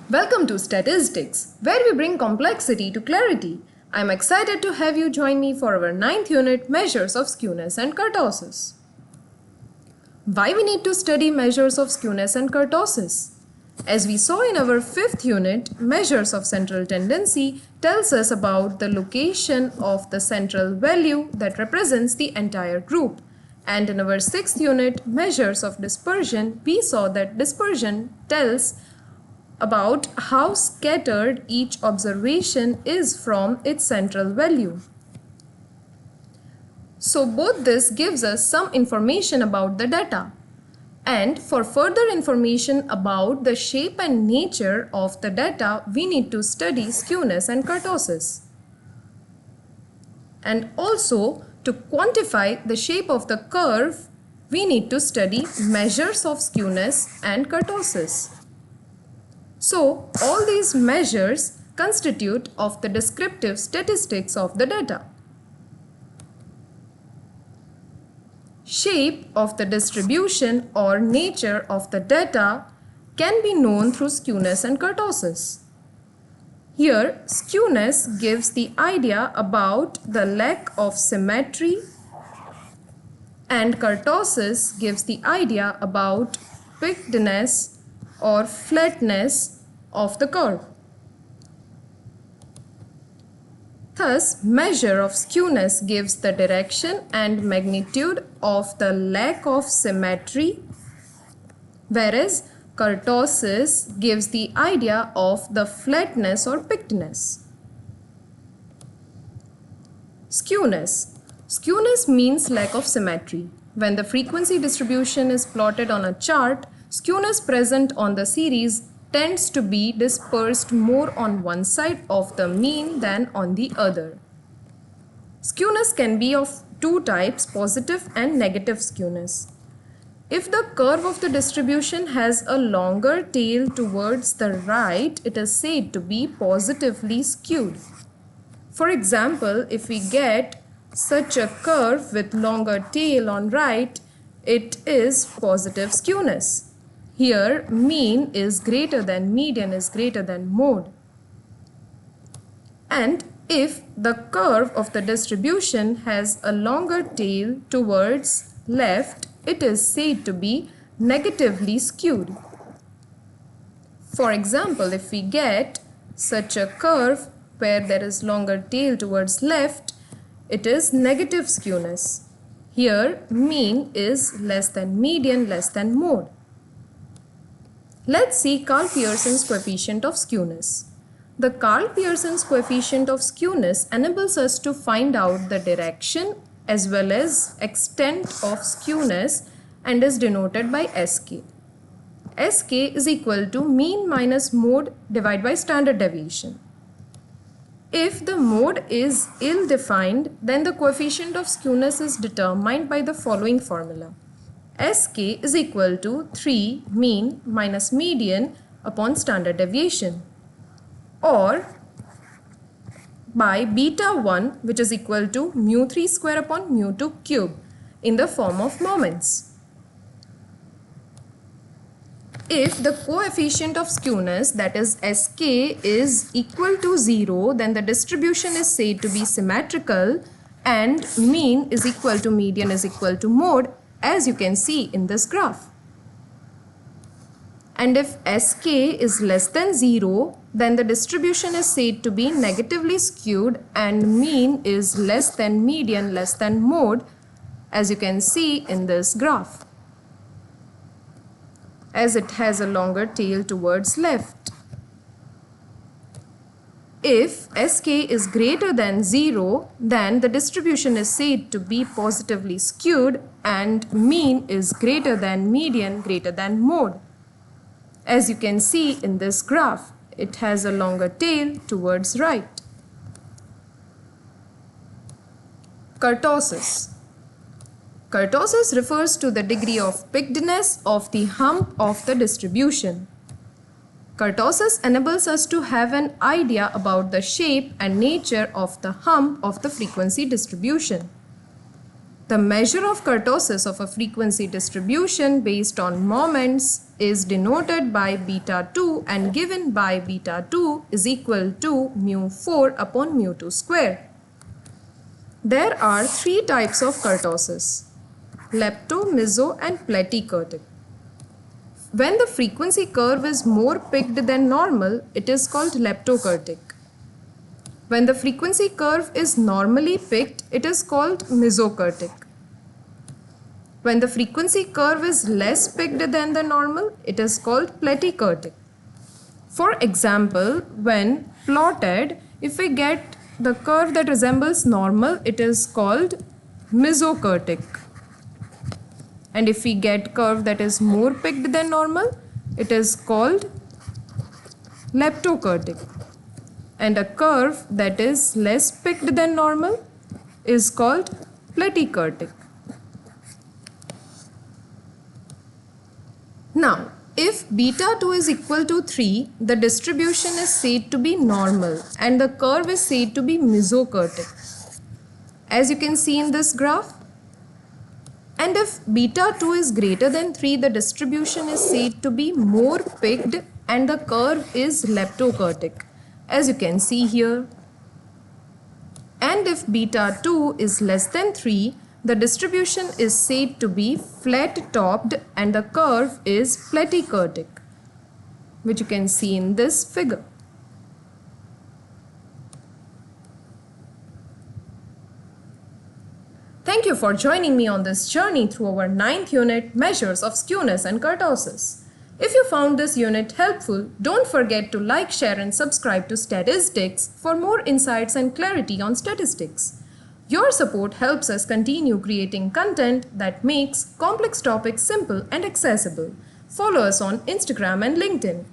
Welcome to Statistics, where we bring complexity to clarity. I'm excited to have you join me for our 9th unit, Measures of Skewness and Kurtosis. Why we need to study measures of skewness and kurtosis? As we saw in our 5th unit, Measures of Central Tendency tells us about the location of the central value that represents the entire group. And in our 6th unit, Measures of Dispersion, we saw that dispersion tells about how scattered each observation is from its central value. So both this gives us some information about the data. And for further information about the shape and nature of the data, we need to study skewness and kurtosis. And also, to quantify the shape of the curve, we need to study measures of skewness and kurtosis. So, all these measures constitute of the descriptive statistics of the data. Shape of the distribution or nature of the data can be known through skewness and kurtosis. Here, skewness gives the idea about the lack of symmetry and kurtosis gives the idea about pickedness or flatness of the curve. Thus, measure of skewness gives the direction and magnitude of the lack of symmetry, whereas kurtosis gives the idea of the flatness or pickedness. Skewness. Skewness means lack of symmetry. When the frequency distribution is plotted on a chart, skewness present on the series tends to be dispersed more on one side of the mean than on the other. Skewness can be of two types, positive and negative skewness. If the curve of the distribution has a longer tail towards the right, it is said to be positively skewed. For example, if we get such a curve with longer tail on right, it is positive skewness. Here, mean is greater than median is greater than mode. And if the curve of the distribution has a longer tail towards left, it is said to be negatively skewed. For example, if we get such a curve where there is longer tail towards left, it is negative skewness. Here, mean is less than median, less than mode. Let's see Karl Pearson's coefficient of skewness. The Karl Pearson's coefficient of skewness enables us to find out the direction as well as extent of skewness and is denoted by Sk. Sk is equal to mean minus mode divided by standard deviation. If the mode is ill-defined, then the coefficient of skewness is determined by the following formula. Sk is equal to 3 mean minus median upon standard deviation, or by beta 1, which is equal to mu 3 square upon mu 2 cube in the form of moments. If the coefficient of skewness, that is Sk, is equal to 0, then the distribution is said to be symmetrical and mean is equal to median is equal to mode, as you can see in this graph. And if Sk is less than 0, then the distribution is said to be negatively skewed and mean is less than median, less than mode, as you can see in this graph, as it has a longer tail towards left. If Sk is greater than 0, then the distribution is said to be positively skewed and mean is greater than median, greater than mode. As you can see in this graph, it has a longer tail towards right. Kurtosis. Kurtosis refers to the degree of pickedness of the hump of the distribution. Kurtosis enables us to have an idea about the shape and nature of the hump of the frequency distribution. The measure of kurtosis of a frequency distribution based on moments is denoted by beta 2 and given by beta 2 is equal to mu 4 upon mu 2 square. There are three types of kurtosis: lepto, meso and platykurtic. When the frequency curve is more peaked than normal, it is called leptokurtic. When the frequency curve is normally peaked, it is called mesokurtic. When the frequency curve is less peaked than the normal, it is called platykurtic. For example, when plotted, if we get the curve that resembles normal, it is called mesokurtic. And if we get curve that is more peaked than normal, it is called leptokurtic. And a curve that is less peaked than normal is called platykurtic. Now, if beta 2 is equal to 3, the distribution is said to be normal and the curve is said to be mesokurtic, as you can see in this graph. And if beta 2 is greater than 3, the distribution is said to be more peaked and the curve is leptokurtic, as you can see here. And if beta 2 is less than 3, the distribution is said to be flat-topped and the curve is platykurtic, which you can see in this figure. Thank you for joining me on this journey through our 9th unit, Measures of Skewness and Kurtosis. If you found this unit helpful, don't forget to like, share and subscribe to Statistics for more insights and clarity on statistics. Your support helps us continue creating content that makes complex topics simple and accessible. Follow us on Instagram and LinkedIn.